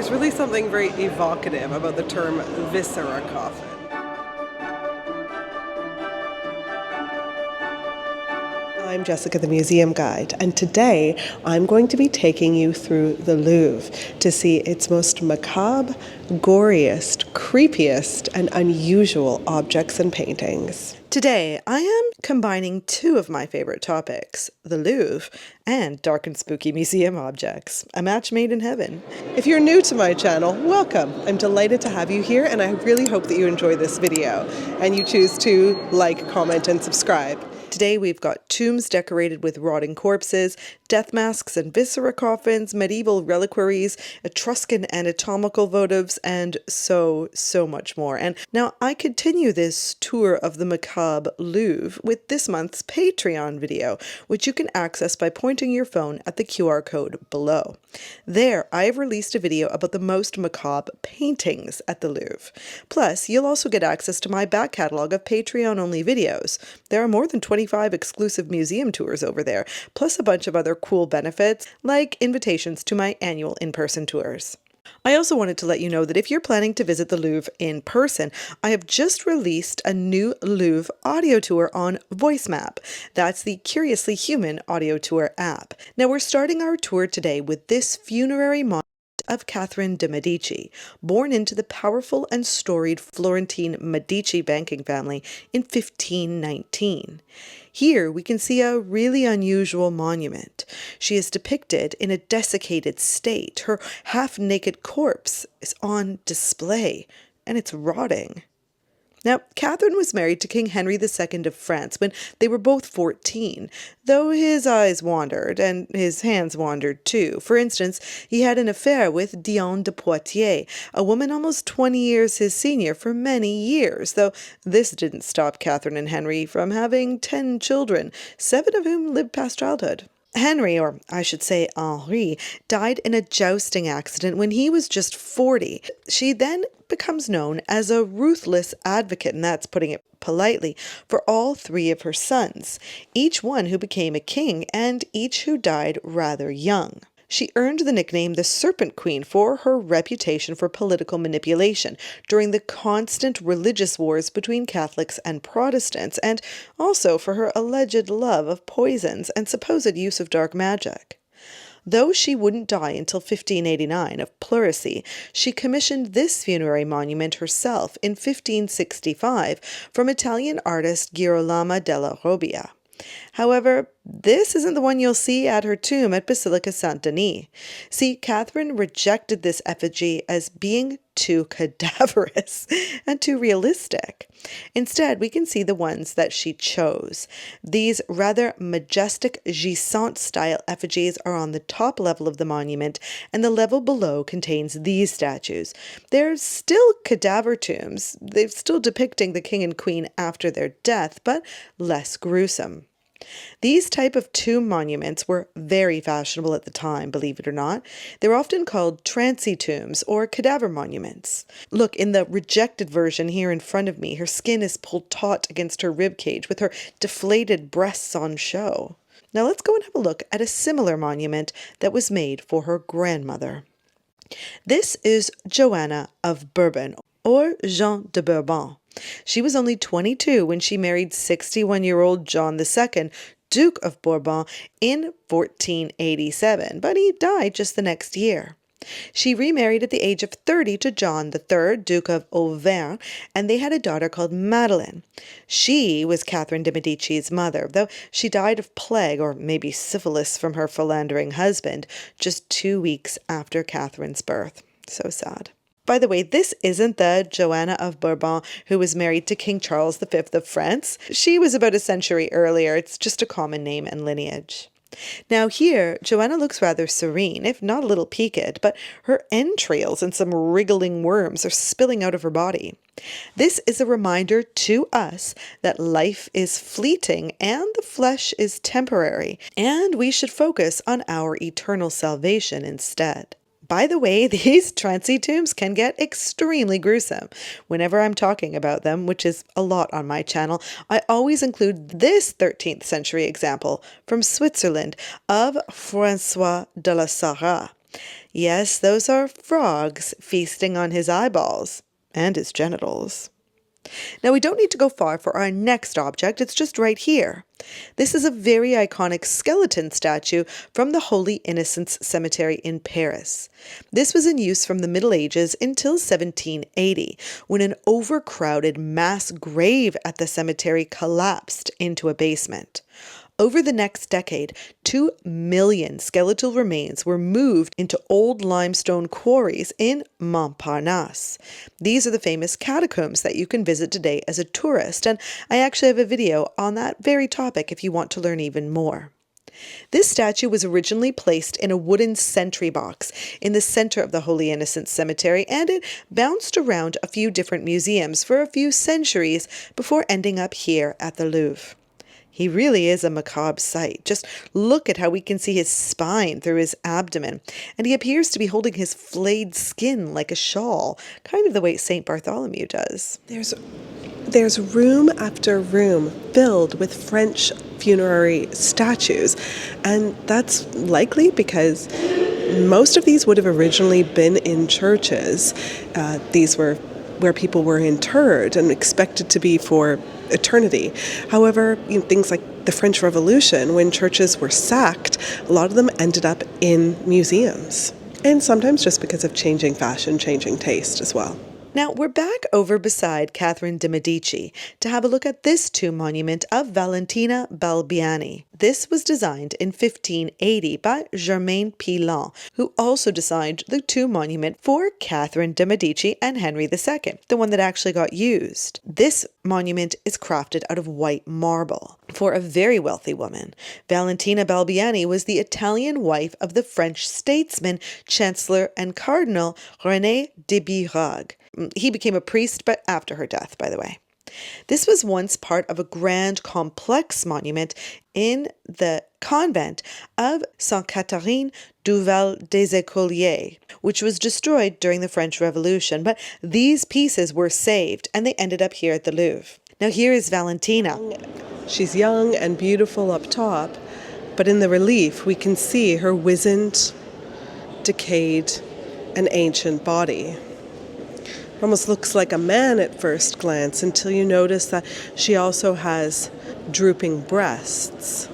There's really something very evocative about the term Viscera Coffin. I'm Jessica, the Museum Guide, and today I'm going to be taking you through the Louvre to see its most macabre, goriest, creepiest, and unusual objects and paintings. Today, I am combining two of my favorite topics, the Louvre and dark and spooky museum objects, a match made in heaven. If you're new to my channel, welcome. I'm delighted to have you here, and I really hope that you enjoy this video and you choose to like, comment, and subscribe. Today we've got tombs decorated with rotting corpses, death masks and viscera coffins, medieval reliquaries, Etruscan anatomical votives, and so much more. And now I continue this tour of the macabre Louvre with this month's Patreon video, which you can access by pointing your phone at the QR code below. There, I have released a video about the most macabre paintings at the Louvre. Plus, you'll also get access to my back catalog of Patreon-only videos. There are more than 25 exclusive museum tours over there, plus a bunch of other cool benefits, like invitations to my annual in-person tours. I also wanted to let you know that if you're planning to visit the Louvre in person, I have just released a new Louvre audio tour on VoiceMap. That's the Curiously Human audio tour app. Now we're starting our tour today with this funerary monument of Catherine de' Medici, born into the powerful and storied Florentine Medici banking family in 1519. Here we can see a really unusual monument. She is depicted in a desiccated state. Her half-naked corpse is on display, and it's rotting. Now, Catherine was married to King Henry II of France when they were both 14, though his eyes wandered, and his hands wandered too. For instance, he had an affair with Diane de Poitiers, a woman almost 20 years his senior for many years, though this didn't stop Catherine and Henry from having 10 children, 7 of whom lived past childhood. Henry, or I should say Henri, died in a jousting accident when he was just 40. She then becomes known as a ruthless advocate, and that's putting it politely, for all 3 of her sons, each one who became a king and each who died rather young. She earned the nickname the Serpent Queen for her reputation for political manipulation during the constant religious wars between Catholics and Protestants, and also for her alleged love of poisons and supposed use of dark magic. Though she wouldn't die until 1589 of pleurisy, she commissioned this funerary monument herself in 1565 from Italian artist Girolamo della Robbia. However, this isn't the one you'll see at her tomb at Basilica Saint-Denis. See, Catherine rejected this effigy as being too cadaverous and too realistic. Instead, we can see the ones that she chose. These rather majestic Gisant-style effigies are on the top level of the monument, and the level below contains these statues. They're still cadaver tombs. They're still depicting the king and queen after their death, but less gruesome. These type of tomb monuments were very fashionable at the time, believe it or not. They're often called Transi tombs or cadaver monuments. Look, in the rejected version here in front of me, her skin is pulled taut against her rib cage with her deflated breasts on show. Now let's go and have a look at a similar monument that was made for her grandmother. This is Joanna of Bourbon, or Jean de Bourbon. She was only 22 when she married 61-year-old John II, Duke of Bourbon, in 1487, but he died just the next year. She remarried at the age of 30 to John III, Duke of Auvergne, and they had a daughter called Madeline. She was Catherine de' Medici's mother, though she died of plague, or maybe syphilis, from her philandering husband just 2 weeks after Catherine's birth. So sad. By the way, this isn't the Joanna of Bourbon who was married to King Charles V of France. She was about a century earlier. It's just a common name and lineage. Now here, Joanna looks rather serene, if not a little peaked, but her entrails and some wriggling worms are spilling out of her body. This is a reminder to us that life is fleeting and the flesh is temporary, and we should focus on our eternal salvation instead. By the way, these Transi tombs can get extremely gruesome. Whenever I'm talking about them, which is a lot on my channel, I always include this 13th century example from Switzerland of François de la Sarraz. Yes, those are frogs feasting on his eyeballs and his genitals. Now, we don't need to go far for our next object, it's just right here. This is a very iconic skeleton statue from the Holy Innocents Cemetery in Paris. This was in use from the Middle Ages until 1780, when an overcrowded mass grave at the cemetery collapsed into a basement. Over the next decade, 2 million skeletal remains were moved into old limestone quarries in Montparnasse. These are the famous catacombs that you can visit today as a tourist, and I actually have a video on that very topic if you want to learn even more. This statue was originally placed in a wooden sentry box in the center of the Holy Innocents Cemetery, and it bounced around a few different museums for a few centuries before ending up here at the Louvre. He really is a macabre sight. Just look at how we can see his spine through his abdomen, and he appears to be holding his flayed skin like a shawl, kind of the way St. Bartholomew does. There's room after room filled with French funerary statues, and that's likely because most of these would have originally been in churches. These were where people were interred and expected to be for eternity. However, things like the French Revolution, when churches were sacked, a lot of them ended up in museums. And sometimes just because of changing fashion, changing taste as well. Now, we're back over beside Catherine de' Medici to have a look at this tomb monument of Valentina Balbiani. This was designed in 1580 by Germain Pilon, who also designed the tomb monument for Catherine de' Medici and Henry II, the one that actually got used. This monument is crafted out of white marble. For a very wealthy woman, Valentina Balbiani was the Italian wife of the French statesman, chancellor, and cardinal René de Birague. He became a priest, but after her death, by the way. This was once part of a grand complex monument in the convent of Sainte Catherine du Val des Écoliers, which was destroyed during the French Revolution, but these pieces were saved and they ended up here at the Louvre. Now here is Valentina. She's young and beautiful up top, but in the relief we can see her wizened, decayed, and ancient body. Almost looks like a man at first glance until you notice that she also has drooping breasts.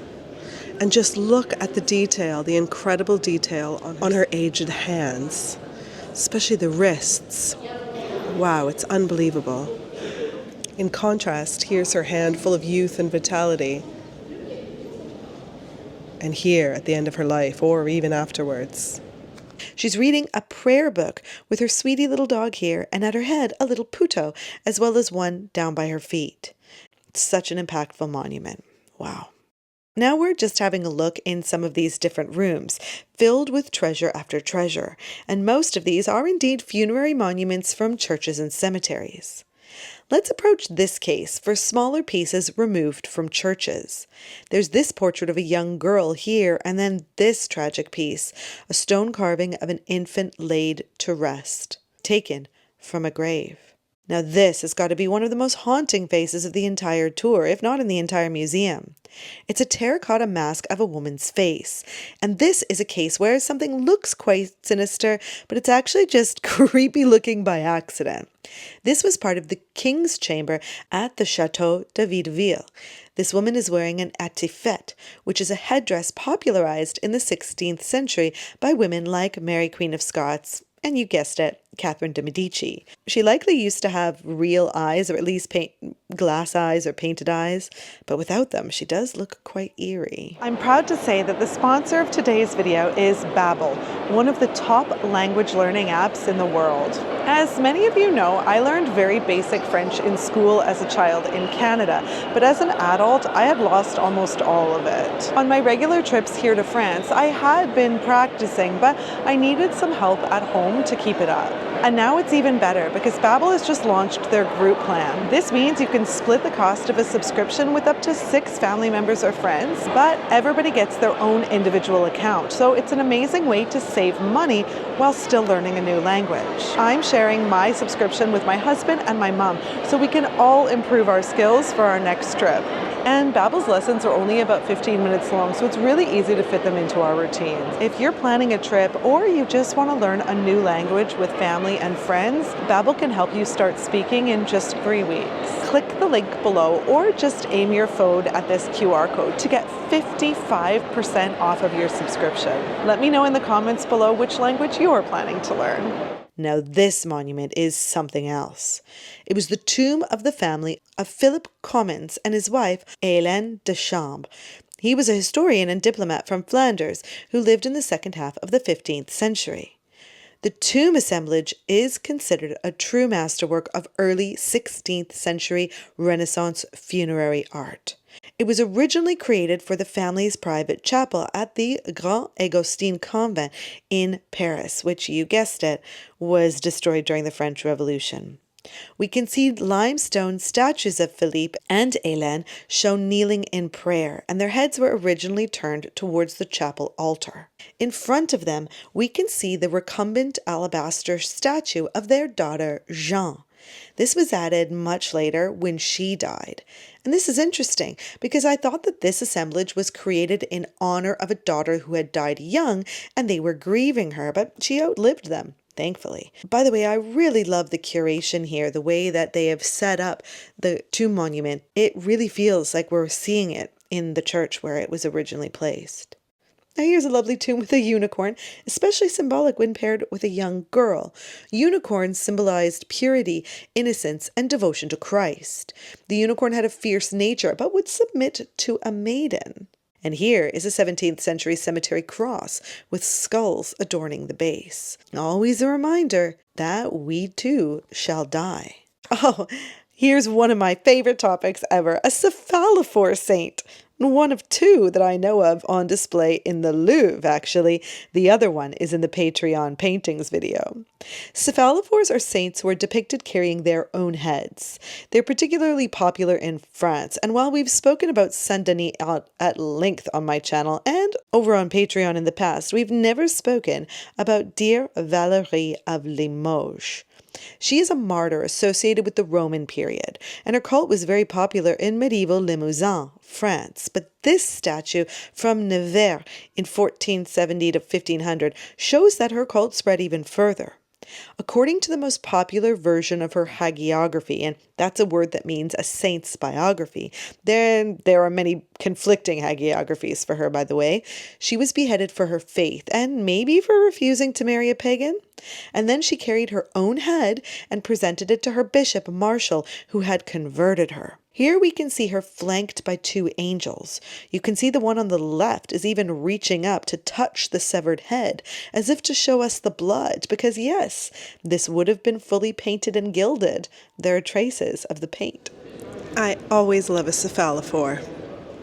And just look at the detail, the incredible detail on her aged hands, especially the wrists. Wow, it's unbelievable. In contrast, here's her hand full of youth and vitality. And here at the end of her life, or even afterwards. She's reading a prayer book with her sweetie little dog here, and at her head a little puto, as well as one down by her feet. It's such an impactful monument. Wow. Now we're just having a look in some of these different rooms, filled with treasure after treasure, and most of these are indeed funerary monuments from churches and cemeteries. Let's approach this case for smaller pieces removed from churches. There's this portrait of a young girl here, and then this tragic piece, a stone carving of an infant laid to rest, taken from a grave. Now this has got to be one of the most haunting faces of the entire tour, if not in the entire museum. It's a terracotta mask of a woman's face, and this is a case where something looks quite sinister, but it's actually just creepy looking by accident. This was part of the king's chamber at the Château de Videville. This woman is wearing an étiquette, which is a headdress popularized in the 16th century by women like Mary Queen of Scots, and you guessed it, Catherine de' Medici. She likely used to have real eyes, or at least glass eyes or painted eyes, but without them, she does look quite eerie. I'm proud to say that the sponsor of today's video is Babbel, one of the top language learning apps in the world. As many of you know, I learned very basic French in school as a child in Canada, but as an adult, I had lost almost all of it. On my regular trips here to France, I had been practicing, but I needed some help at home to keep it up. And now it's even better because Babbel has just launched their group plan. This means you can split the cost of a subscription with up to 6 family members or friends, but everybody gets their own individual account. So it's an amazing way to save money while still learning a new language. I'm sharing my subscription with my husband and my mom so we can all improve our skills for our next trip. And Babbel's lessons are only about 15 minutes long, so it's really easy to fit them into our routines. If you're planning a trip or you just want to learn a new language with family and friends, Babbel can help you start speaking in just 3 weeks. Click the link below or just aim your phone at this QR code to get 55% off of your subscription. Let me know in the comments below which language you're planning to learn. Now this monument is something else. It was the tomb of the family of Philippe Commynes and his wife, Hélène de Chambre. He was a historian and diplomat from Flanders who lived in the second half of the 15th century. The tomb assemblage is considered a true masterwork of early 16th century Renaissance funerary art. It was originally created for the family's private chapel at the Grand Augustin convent in Paris, which, you guessed it, was destroyed during the French Revolution. We can see limestone statues of Philippe and Hélène shown kneeling in prayer, and their heads were originally turned towards the chapel altar. In front of them, we can see the recumbent alabaster statue of their daughter, Jean. This was added much later when she died. And this is interesting because I thought that this assemblage was created in honor of a daughter who had died young and they were grieving her, but she outlived them, thankfully. By the way, I really love the curation here, the way that they have set up the tomb monument. It really feels like we're seeing it in the church where it was originally placed. Now here's a lovely tomb with a unicorn, especially symbolic when paired with a young girl. Unicorns symbolized purity, innocence, and devotion to Christ. The unicorn had a fierce nature, but would submit to a maiden. And here is a 17th century cemetery cross with skulls adorning the base. Always a reminder that we too shall die. Oh, here's one of my favorite topics ever, a cephalophore saint. One of 2 that I know of on display in the Louvre, actually. The other one is in the Patreon paintings video. Cephalophores are saints who are depicted carrying their own heads. They're particularly popular in France, and while we've spoken about Saint-Denis at length on my channel and over on Patreon in the past, we've never spoken about dear Valerie of Limoges. She is a martyr associated with the Roman period, and her cult was very popular in medieval Limousin, France. But this statue from Nevers in 1470 to 1500 shows that her cult spread even further. According to the most popular version of her hagiography, and that's a word that means a saint's biography, there are many conflicting hagiographies for her, by the way. She was beheaded for her faith and maybe for refusing to marry a pagan. And then she carried her own head and presented it to her bishop, Marshall, who had converted her. Here we can see her flanked by 2 angels. You can see the one on the left is even reaching up to touch the severed head, as if to show us the blood, because yes, this would have been fully painted and gilded. There are traces of the paint. I always love a cephalophore.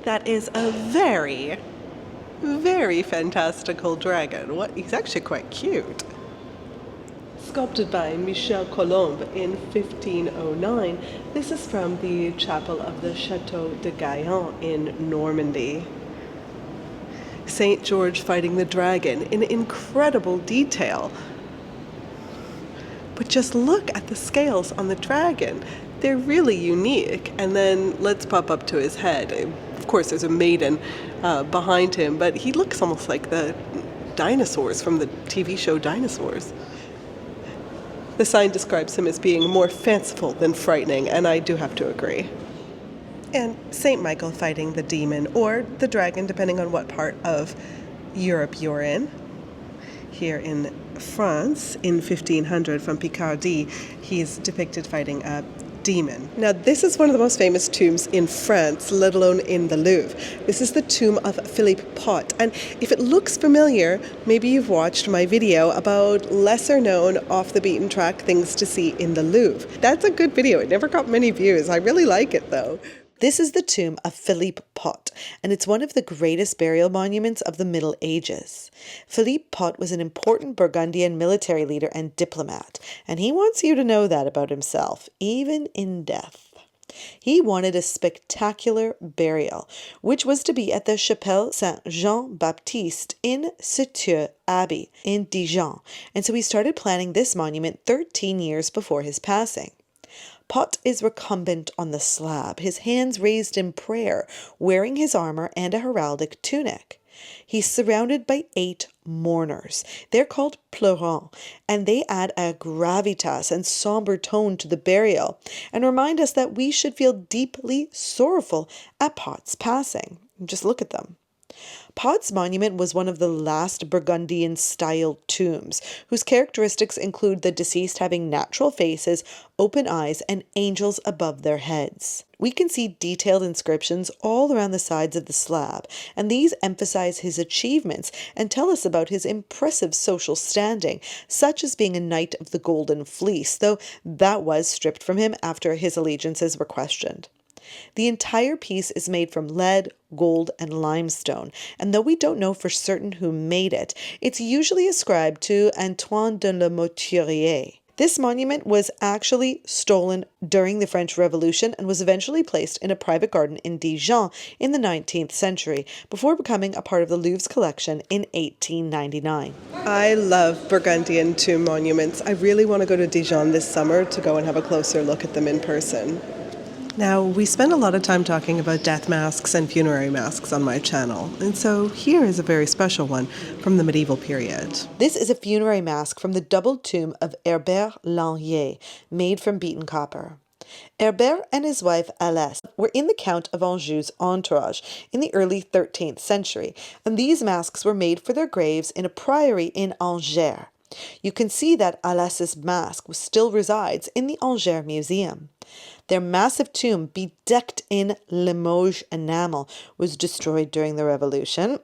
That is a very, very fantastical dragon. He's actually quite cute. Sculpted by Michel Colombe in 1509, this is from the chapel of the Château de Gaillon in Normandy. St. George fighting the dragon in incredible detail. But just look at the scales on the dragon. They're really unique. And then let's pop up to his head. Of course, there's a maiden behind him, but he looks almost like the dinosaurs from the TV show Dinosaurs. The sign describes him as being more fanciful than frightening, and I do have to agree. And St. Michael fighting the demon, or the dragon, depending on what part of Europe you're in. Here in France, in 1500, from Picardy, he's depicted fighting a demon. Now, this is one of the most famous tombs in France, let alone in the Louvre. This is the tomb of Philippe Pot. And if it looks familiar, maybe you've watched my video about lesser known, off the beaten track things to see in the Louvre. That's a good video. It never got many views. I really like it though. This is the tomb of Philippe Pot, and it's one of the greatest burial monuments of the Middle Ages. Philippe Pot was an important Burgundian military leader and diplomat, and he wants you to know that about himself, even in death. He wanted a spectacular burial, which was to be at the Chapelle Saint-Jean-Baptiste in Citeaux Abbey in Dijon, and so he started planning this monument 13 years before his passing. Pot is recumbent on the slab, his hands raised in prayer, wearing his armor and a heraldic tunic. He's surrounded by 8 mourners. They're called pleurants, and they add a gravitas and somber tone to the burial and remind us that we should feel deeply sorrowful at Pot's passing. Just look at them. Pot's monument was one of the last Burgundian-style tombs, whose characteristics include the deceased having natural faces, open eyes, and angels above their heads. We can see detailed inscriptions all around the sides of the slab, and these emphasize his achievements and tell us about his impressive social standing, such as being a Knight of the Golden Fleece, though that was stripped from him after his allegiances were questioned. The entire piece is made from lead, gold, and limestone, and though we don't know for certain who made it, it's usually ascribed to Antoine de la Moturier. This monument was actually stolen during the French Revolution and was eventually placed in a private garden in Dijon in the 19th century, before becoming a part of the Louvre's collection in 1899. I love Burgundian tomb monuments. I really want to go to Dijon this summer to go and have a closer look at them in person. Now, we spend a lot of time talking about death masks and funerary masks on my channel, and so here is a very special one from the medieval period. This is a funerary mask from the double tomb of Herbert Lanier, made from beaten copper. Herbert and his wife Alès were in the Count of Anjou's entourage in the early 13th century, and these masks were made for their graves in a priory in Angers. You can see that Alès' mask still resides in the Angers Museum. Their massive tomb, bedecked in Limoges enamel, was destroyed during the Revolution.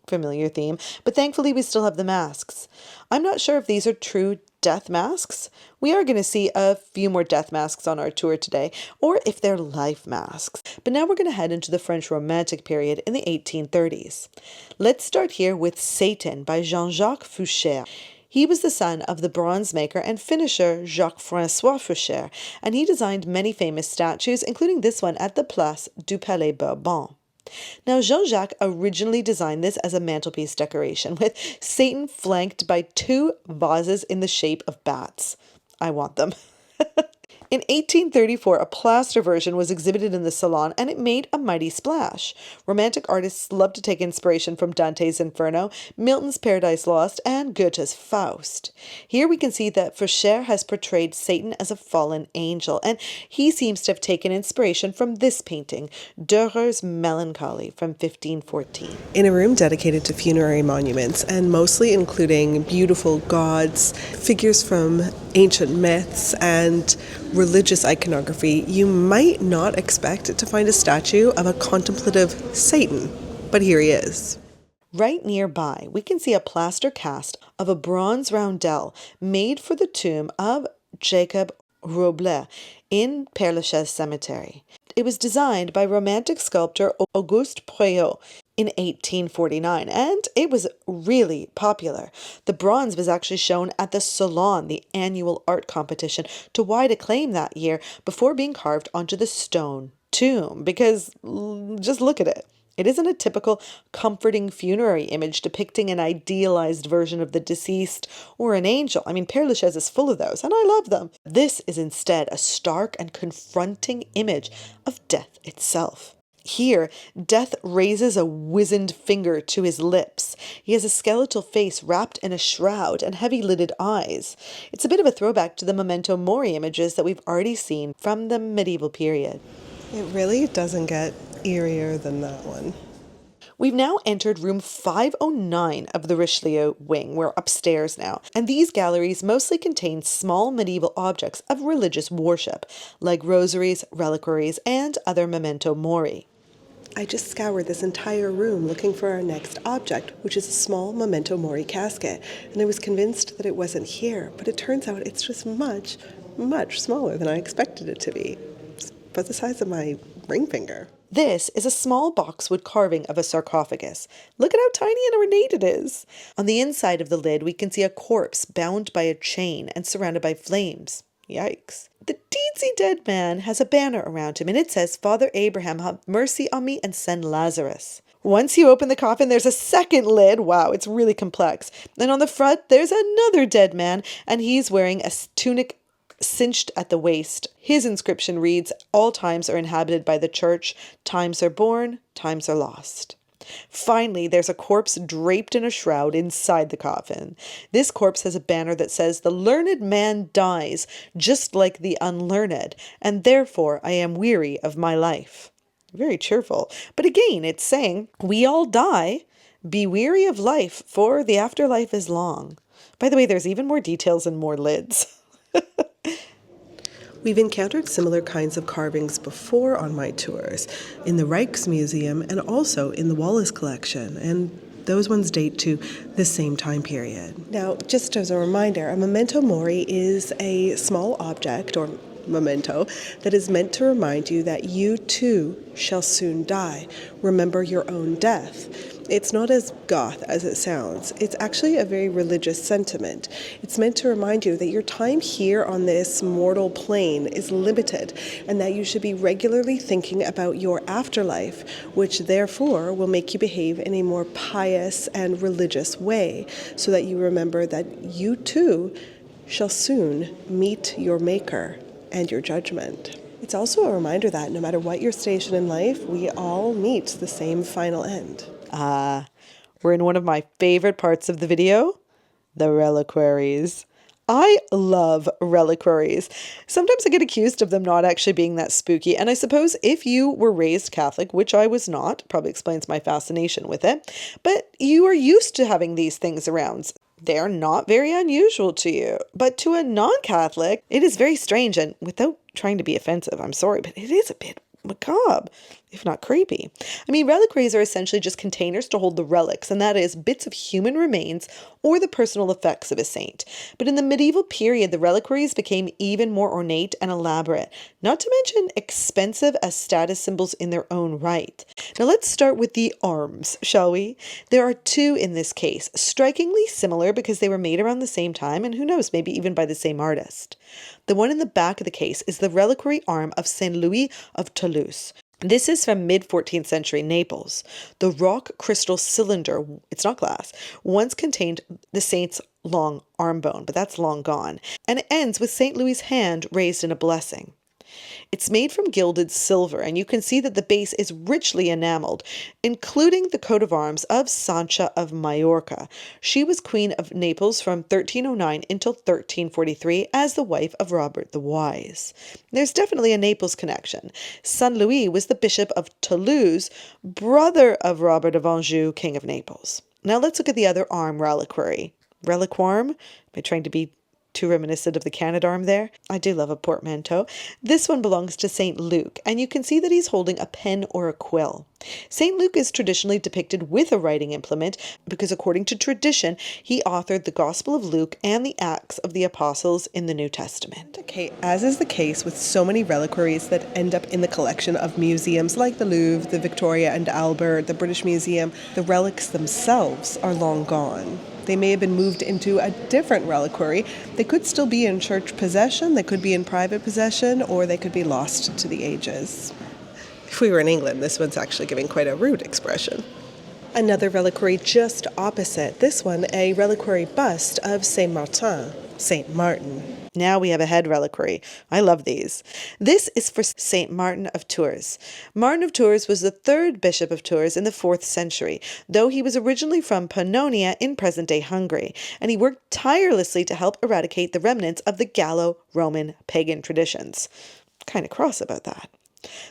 Familiar theme, but thankfully we still have the masks. I'm not sure if these are true death masks. We are going to see a few more death masks on our tour today, or if they're life masks. But now we're going to head into the French Romantic period in the 1830s. Let's start here with Satan by Jean-Jacques Feuchère. He was the son of the bronze maker and finisher Jacques-François Feuchère, and he designed many famous statues, including this one at the Place du Palais Bourbon. Now, Jean-Jacques originally designed this as a mantelpiece decoration, with Satan flanked by 2 vases in the shape of bats. I want them. In 1834, a plaster version was exhibited in the Salon, and it made a mighty splash. Romantic artists loved to take inspiration from Dante's Inferno, Milton's Paradise Lost, and Goethe's Faust. Here we can see that Feuchère has portrayed Satan as a fallen angel, and he seems to have taken inspiration from this painting, Dürer's Melancholy from 1514. In a room dedicated to funerary monuments, and mostly including beautiful gods, figures from ancient myths, and religious iconography, you might not expect to find a statue of a contemplative Satan, but here he is. Right nearby, we can see a plaster cast of a bronze roundel made for the tomb of Jacob Roblet in Père Lachaise Cemetery. It was designed by Romantic sculptor Auguste in 1849, and it was really popular. The bronze was actually shown at the Salon, the annual art competition, to wide acclaim that year before being carved onto the stone tomb, because just look at it. It isn't a typical comforting funerary image depicting an idealized version of the deceased or an angel. I mean, Père Lachaise is full of those, and I love them. This is instead a stark and confronting image of death itself. Here, Death raises a wizened finger to his lips. He has a skeletal face wrapped in a shroud and heavy-lidded eyes. It's a bit of a throwback to the Memento Mori images that we've already seen from the medieval period. It really doesn't get eerier than that one. We've now entered room 509 of the Richelieu wing. We're upstairs now. And these galleries mostly contain small medieval objects of religious worship, like rosaries, reliquaries, and other memento mori. I just scoured this entire room looking for our next object, which is a small memento mori casket, and I was convinced that it wasn't here, but it turns out it's just much, much smaller than I expected it to be. It's about the size of my ring finger. This is a small boxwood carving of a sarcophagus. Look at how tiny and ornate it is. On the inside of the lid, we can see a corpse bound by a chain and surrounded by flames. Yikes. The teensy dead man has a banner around him, and it says, "Father Abraham, have mercy on me and send Lazarus." Once you open the coffin, there's a second lid. Wow, it's really complex. And on the front, there's another dead man, and he's wearing a tunic cinched at the waist. His inscription reads, "All times are inhabited by the church. Times are born, times are lost." Finally, there's a corpse draped in a shroud inside the coffin. This corpse has a banner that says, "The learned man dies, just like the unlearned, and therefore I am weary of my life." Very cheerful. But again, it's saying, we all die. Be weary of life, for the afterlife is long. By the way, there's even more details and more lids. We've encountered similar kinds of carvings before on my tours, in the Rijksmuseum and also in the Wallace collection, and those ones date to the same time period. Now, just as a reminder, a memento mori is a small object, or memento, that is meant to remind you that you too shall soon die. Remember your own death. It's not as goth as it sounds. It's actually a very religious sentiment. It's meant to remind you that your time here on this mortal plane is limited and that you should be regularly thinking about your afterlife, which therefore will make you behave in a more pious and religious way, so that you remember that you too shall soon meet your maker and your judgment. It's also a reminder that no matter what your station in life, we all meet the same final end. We're in one of my favorite parts of the video, the reliquaries. I love reliquaries. Sometimes I get accused of them not actually being that spooky, and I suppose if you were raised Catholic, which I was not, probably explains my fascination with it, but you are used to having these things around. They're not very unusual to you, but to a non-Catholic, it is very strange, and without trying to be offensive, I'm sorry, but it is a bit macabre, if not creepy. I mean, reliquaries are essentially just containers to hold the relics, and that is bits of human remains or the personal effects of a saint. But in the medieval period, the reliquaries became even more ornate and elaborate, not to mention expensive as status symbols in their own right. Now let's start with the arms, shall we? There are two in this case, strikingly similar because they were made around the same time, and who knows, maybe even by the same artist. The one in the back of the case is the reliquary arm of Saint Louis of Toulouse. This is from mid-14th century Naples. The rock crystal cylinder, it's not glass, once contained the saint's long arm bone, but that's long gone. And it ends with St. Louis' hand raised in a blessing. It's made from gilded silver, and you can see that the base is richly enameled, including the coat of arms of Sancha of Majorca. She was Queen of Naples from 1309 until 1343 as the wife of Robert the Wise. There's definitely a Naples connection. Saint Louis was the Bishop of Toulouse, brother of Robert of Anjou, King of Naples. Now let's look at the other arm reliquary. Reliquarm? Am I trying to be too reminiscent of the Canadarm there? I do love a portmanteau. This one belongs to St. Luke, and you can see that he's holding a pen or a quill. St. Luke is traditionally depicted with a writing implement because, according to tradition, he authored the Gospel of Luke and the Acts of the Apostles in the New Testament. Okay, as is the case with so many reliquaries that end up in the collection of museums like the Louvre, the Victoria and Albert, the British Museum, the relics themselves are long gone. They may have been moved into a different reliquary. They could still be in church possession, they could be in private possession, or they could be lost to the ages. If we were in England, this one's actually giving quite a rude expression. Another reliquary just opposite, this one a reliquary bust of Saint Martin, Saint Martin. Now we have a head reliquary. I love these. This is for Saint Martin of Tours. Martin of Tours was the third bishop of Tours in the 4th century, though he was originally from Pannonia in present-day Hungary, and he worked tirelessly to help eradicate the remnants of the Gallo-Roman pagan traditions. Kind of cross about that.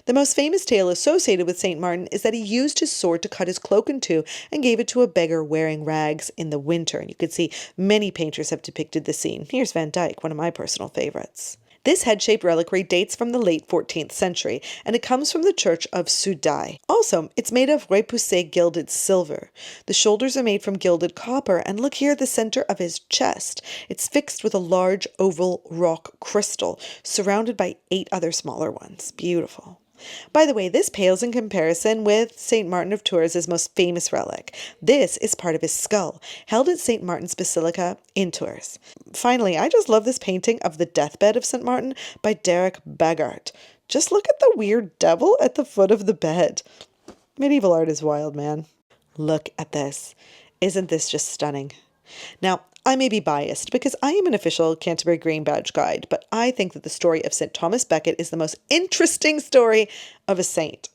The most famous tale associated with St. Martin is that he used his sword to cut his cloak in two and gave it to a beggar wearing rags in the winter. And you can see many painters have depicted the scene. Here's Van Dyck, one of my personal favorites. This head-shaped reliquary dates from the late 14th century, and it comes from the church of Suday. Also, it's made of repoussé gilded silver. The shoulders are made from gilded copper, and look here at the center of his chest. It's fixed with a large oval rock crystal, surrounded by 8 other smaller ones. Beautiful. By the way, this pales in comparison with St. Martin of Tours' most famous relic. This is part of his skull, held at St. Martin's Basilica in Tours. Finally, I just love this painting of the deathbed of St. Martin by Derek Bagart. Just look at the weird devil at the foot of the bed. Medieval art is wild, man. Look at this. Isn't this just stunning? Now, I may be biased because I am an official Canterbury Green Badge guide, but I think that the story of St. Thomas Becket is the most interesting story of a saint.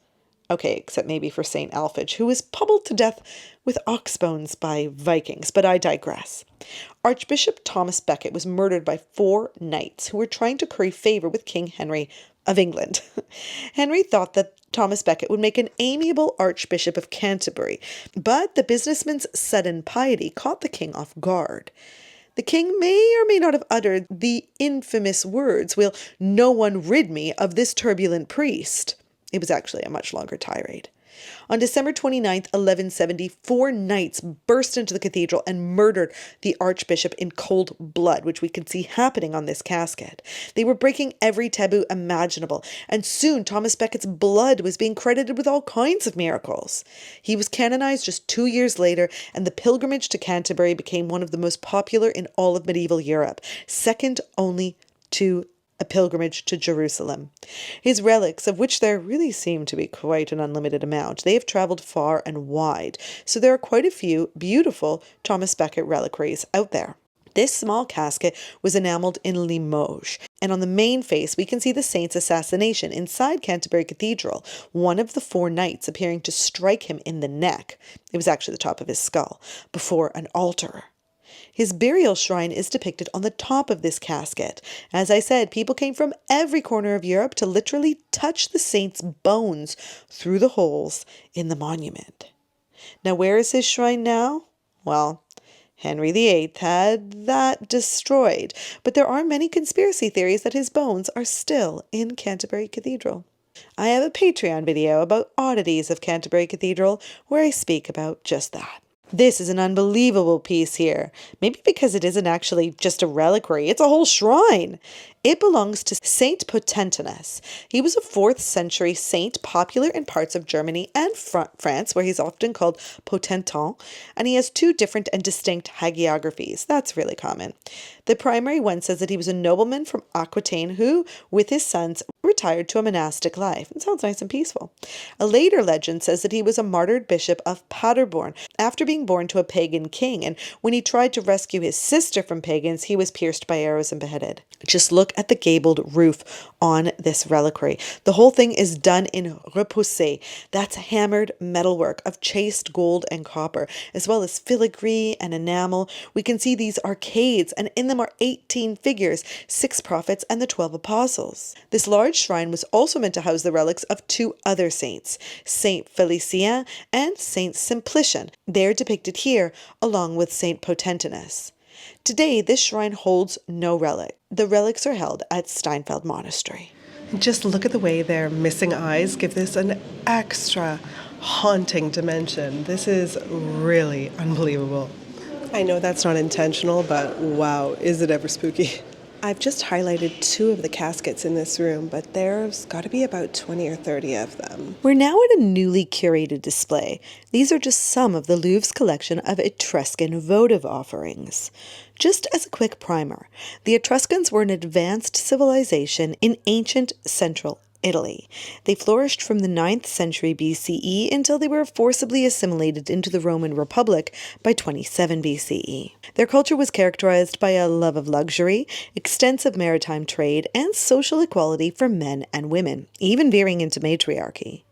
Okay, except maybe for St. Alphege, who was pummeled to death with ox bones by Vikings, but I digress. Archbishop Thomas Becket was murdered by 4 knights who were trying to curry favour with King Henry of England. Henry thought that Thomas Becket would make an amiable Archbishop of Canterbury, but the businessman's sudden piety caught the king off guard. The king may or may not have uttered the infamous words, "Will no one rid me of this turbulent priest?" It was actually a much longer tirade. On December 29th, 1170, 4 knights burst into the cathedral and murdered the archbishop in cold blood, which we can see happening on this casket. They were breaking every taboo imaginable, and soon Thomas Becket's blood was being credited with all kinds of miracles. He was canonized just 2 years later, and the pilgrimage to Canterbury became one of the most popular in all of medieval Europe, second only to a pilgrimage to Jerusalem. His relics, of which there really seem to be quite an unlimited amount, they have traveled far and wide, so there are quite a few beautiful Thomas Becket reliquaries out there. This small casket was enameled in Limoges, and on the main face we can see the saint's assassination inside Canterbury Cathedral, one of the 4 knights appearing to strike him in the neck, it was actually the top of his skull, before an altar. His burial shrine is depicted on the top of this casket. As I said, people came from every corner of Europe to literally touch the saint's bones through the holes in the monument. Now, where is his shrine now? Well, Henry VIII had that destroyed, but there are many conspiracy theories that his bones are still in Canterbury Cathedral. I have a Patreon video about oddities of Canterbury Cathedral where I speak about just that. This is an unbelievable piece here. Maybe because it isn't actually just a reliquary, it's a whole shrine. It belongs to Saint Potentinus. He was a 4th century saint popular in parts of Germany and France, where he's often called Potentin, and he has 2 different and distinct hagiographies. That's really common. The primary one says that he was a nobleman from Aquitaine who, with his sons, retired to a monastic life. It sounds nice and peaceful. A later legend says that he was a martyred bishop of Paderborn after being born to a pagan king, and when he tried to rescue his sister from pagans, he was pierced by arrows and beheaded. Just look at the gabled roof on this reliquary. The whole thing is done in repoussé. That's hammered metalwork of chased gold and copper, as well as filigree and enamel. We can see these arcades, and in them are 18 figures, 6 prophets and the 12 apostles. This large shrine was also meant to house the relics of 2 other saints, Saint Félicien and Saint Simplician. They're depicted here, along with Saint Potentinus. Today, this shrine holds no relic. The relics are held at Steinfeld Monastery. Just look at the way their missing eyes give this an extra haunting dimension. This is really unbelievable. I know that's not intentional, but wow, is it ever spooky. I've just highlighted 2 of the caskets in this room, but there's got to be about 20 or 30 of them. We're now at a newly curated display. These are just some of the Louvre's collection of Etruscan votive offerings. Just as a quick primer, the Etruscans were an advanced civilization in ancient Central Italy. They flourished from the 9th century BCE until they were forcibly assimilated into the Roman Republic by 27 BCE. Their culture was characterized by a love of luxury, extensive maritime trade, and social equality for men and women, even veering into matriarchy.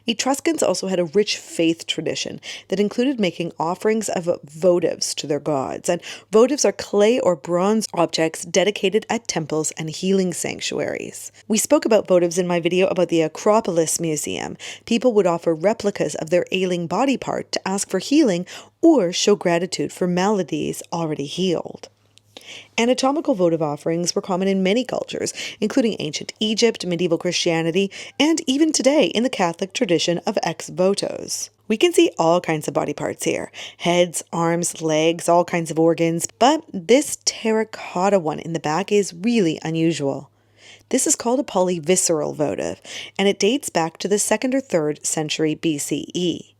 Etruscans also had a rich faith tradition that included making offerings of votives to their gods, and votives are clay or bronze objects dedicated at temples and healing sanctuaries. We spoke about votives in my video about the Acropolis Museum. People would offer replicas of their ailing body part to ask for healing or show gratitude for maladies already healed. Anatomical votive offerings were common in many cultures, including ancient Egypt, medieval Christianity, and even today in the Catholic tradition of ex votos. We can see all kinds of body parts here. Heads, arms, legs, all kinds of organs, but this terracotta one in the back is really unusual. This is called a polyvisceral votive, and it dates back to the 2nd or 3rd century BCE.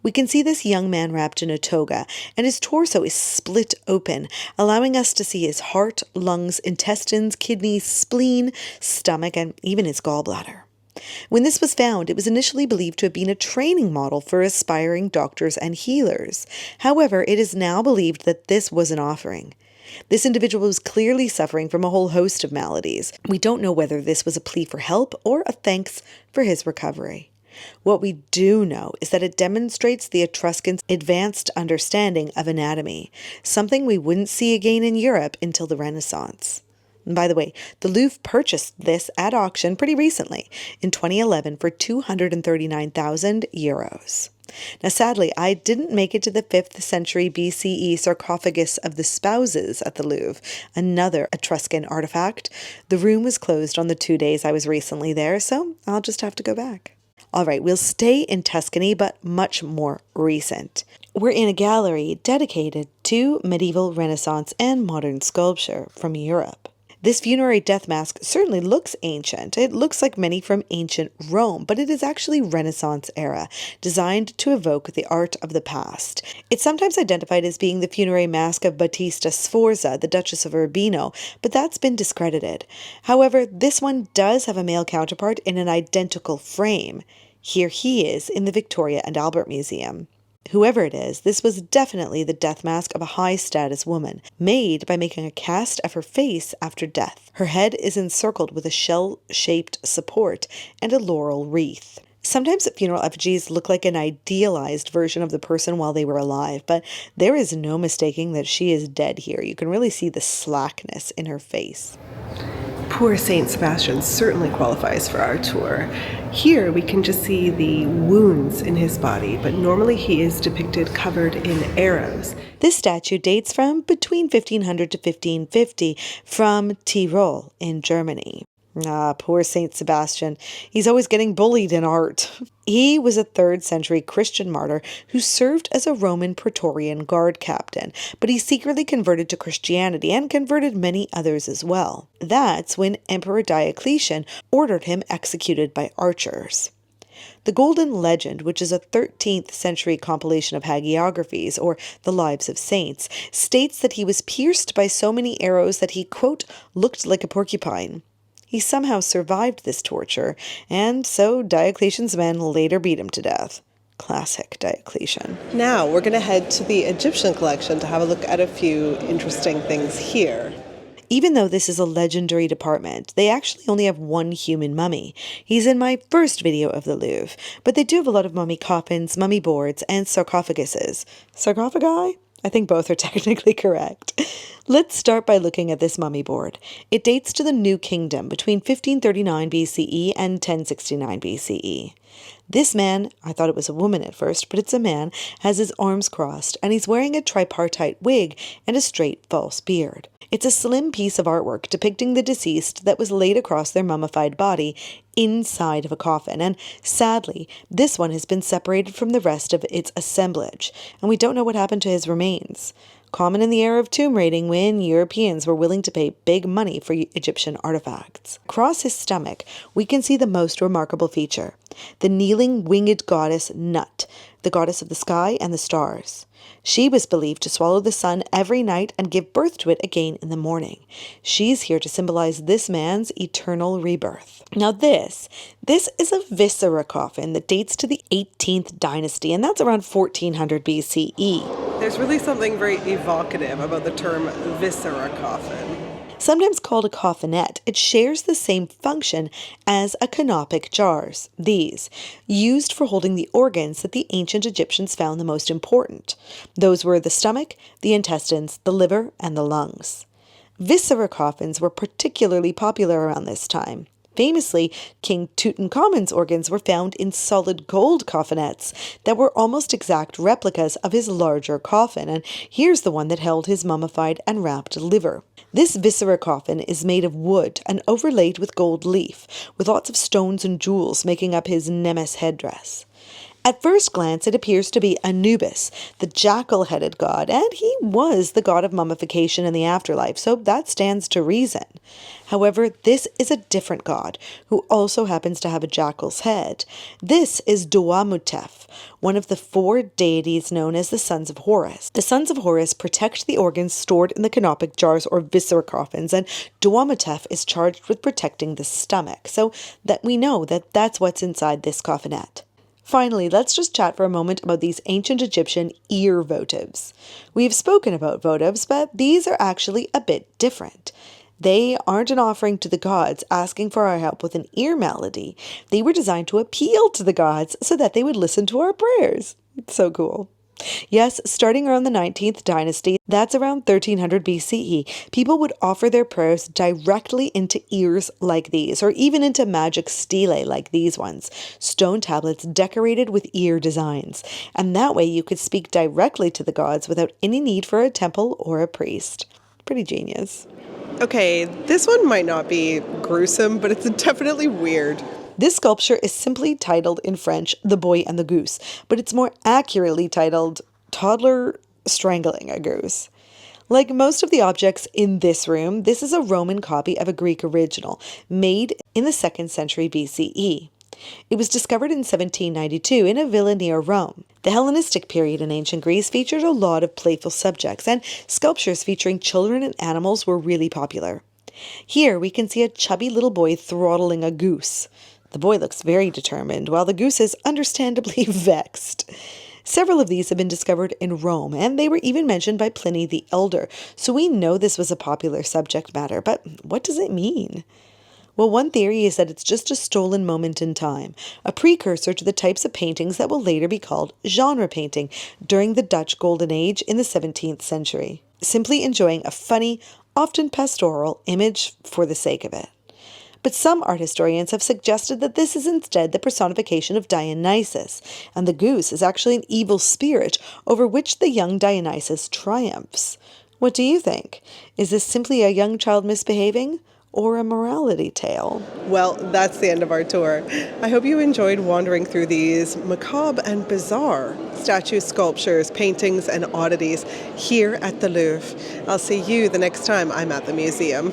We can see this young man wrapped in a toga, and his torso is split open, allowing us to see his heart, lungs, intestines, kidneys, spleen, stomach, and even his gallbladder. When this was found, it was initially believed to have been a training model for aspiring doctors and healers. However, it is now believed that this was an offering. This individual was clearly suffering from a whole host of maladies. We don't know whether this was a plea for help or a thanks for his recovery. What we do know is that it demonstrates the Etruscans' advanced understanding of anatomy, something we wouldn't see again in Europe until the Renaissance. And by the way, the Louvre purchased this at auction pretty recently, in 2011, for €239,000. Now, sadly, I didn't make it to the 5th century BCE sarcophagus of the spouses at the Louvre, another Etruscan artifact. The room was closed on the 2 days I was recently there, so I'll just have to go back. All right, we'll stay in Tuscany, but much more recent. We're in a gallery dedicated to medieval, Renaissance, and modern sculpture from Europe. This funerary death mask certainly looks ancient. It looks like many from ancient Rome, but it is actually Renaissance era, designed to evoke the art of the past. It's sometimes identified as being the funerary mask of Battista Sforza, the Duchess of Urbino, but that's been discredited. However, this one does have a male counterpart in an identical frame. Here he is in the Victoria and Albert Museum. Whoever it is, this was definitely the death mask of a high-status woman, made by making a cast of her face after death. Her head is encircled with a shell-shaped support and a laurel wreath. Sometimes funeral effigies look like an idealized version of the person while they were alive, but there is no mistaking that she is dead here. You can really see the slackness in her face. Poor Saint Sebastian certainly qualifies for our tour. Here we can just see the wounds in his body, but normally he is depicted covered in arrows. This statue dates from between 1500 to 1550 from Tyrol in Germany. Ah, poor Saint Sebastian. He's always getting bullied in art. He was a 3rd century Christian martyr who served as a Roman Praetorian guard captain, but he secretly converted to Christianity and converted many others as well. That's when Emperor Diocletian ordered him executed by archers. The Golden Legend, which is a 13th century compilation of hagiographies, or the lives of saints, states that he was pierced by so many arrows that he, quote, looked like a porcupine. He somehow survived this torture, and so Diocletian's men later beat him to death. Classic Diocletian. Now we're going to head to the Egyptian collection to have a look at a few interesting things here. Even though this is a legendary department, they actually only have one human mummy. He's in my first video of the Louvre, but they do have a lot of mummy coffins, mummy boards, and sarcophaguses. Sarcophagi? I think both are technically correct. Let's start by looking at this mummy board. It dates to the New Kingdom between 1539 BCE and 1069 BCE. This man, I thought it was a woman at first, but it's a man, has his arms crossed, and he's wearing a tripartite wig and a straight false beard. It's a slim piece of artwork depicting the deceased that was laid across their mummified body inside of a coffin, and sadly, this one has been separated from the rest of its assemblage, and we don't know what happened to his remains. Common in the era of tomb raiding when Europeans were willing to pay big money for Egyptian artifacts. Across his stomach, we can see the most remarkable feature, the kneeling winged goddess Nut, the goddess of the sky and the stars. She was believed to swallow the sun every night and give birth to it again in the morning. She's here to symbolize this man's eternal rebirth. Now this is a Viscera coffin that dates to the 18th dynasty, and that's around 1400 BCE. There's really something very evocative about the term Viscera coffin. Sometimes called a coffinette, it shares the same function as a canopic jars, these, used for holding the organs that the ancient Egyptians found the most important. Those were the stomach, the intestines, the liver, and the lungs. Viscera coffins were particularly popular around this time. Famously, King Tutankhamun's organs were found in solid gold coffinettes that were almost exact replicas of his larger coffin, and here's the one that held his mummified and wrapped liver. This Viscera coffin is made of wood and overlaid with gold leaf, with lots of stones and jewels making up his Nemes headdress. At first glance, it appears to be Anubis, the jackal-headed god, and he was the god of mummification in the afterlife, so that stands to reason. However, this is a different god, who also happens to have a jackal's head. This is Duamutef, one of the 4 deities known as the Sons of Horus. The Sons of Horus protect the organs stored in the canopic jars or viscera coffins, and Duamutef is charged with protecting the stomach, so that we know that that's what's inside this coffinette. Finally, let's just chat for a moment about these ancient Egyptian ear votives. We've spoken about votives, but these are actually a bit different. They aren't an offering to the gods asking for our help with an ear malady. They were designed to appeal to the gods so that they would listen to our prayers. It's so cool. Yes, starting around the 19th dynasty, that's around 1300 BCE, people would offer their prayers directly into ears like these, or even into magic stelae like these ones, stone tablets decorated with ear designs. And that way you could speak directly to the gods without any need for a temple or a priest. Pretty genius. Okay, this one might not be gruesome, but it's definitely weird. This sculpture is simply titled in French, The Boy and the Goose, but it's more accurately titled Toddler Strangling a Goose. Like most of the objects in this room, this is a Roman copy of a Greek original, made in the 2nd century BCE. It was discovered in 1792 in a villa near Rome. The Hellenistic period in ancient Greece featured a lot of playful subjects, and sculptures featuring children and animals were really popular. Here we can see a chubby little boy throttling a goose. The boy looks very determined, while the goose is understandably vexed. Several of these have been discovered in Rome, and they were even mentioned by Pliny the Elder, so we know this was a popular subject matter. But what does it mean? Well, one theory is that it's just a stolen moment in time, a precursor to the types of paintings that will later be called genre painting during the Dutch Golden Age in the 17th century. Simply enjoying a funny, often pastoral image for the sake of it. But some art historians have suggested that this is instead the personification of Dionysus, and the goose is actually an evil spirit over which the young Dionysus triumphs. What do you think? Is this simply a young child misbehaving, or a morality tale? Well, that's the end of our tour. I hope you enjoyed wandering through these macabre and bizarre statues, sculptures, paintings, and oddities here at the Louvre. I'll see you the next time I'm at the museum.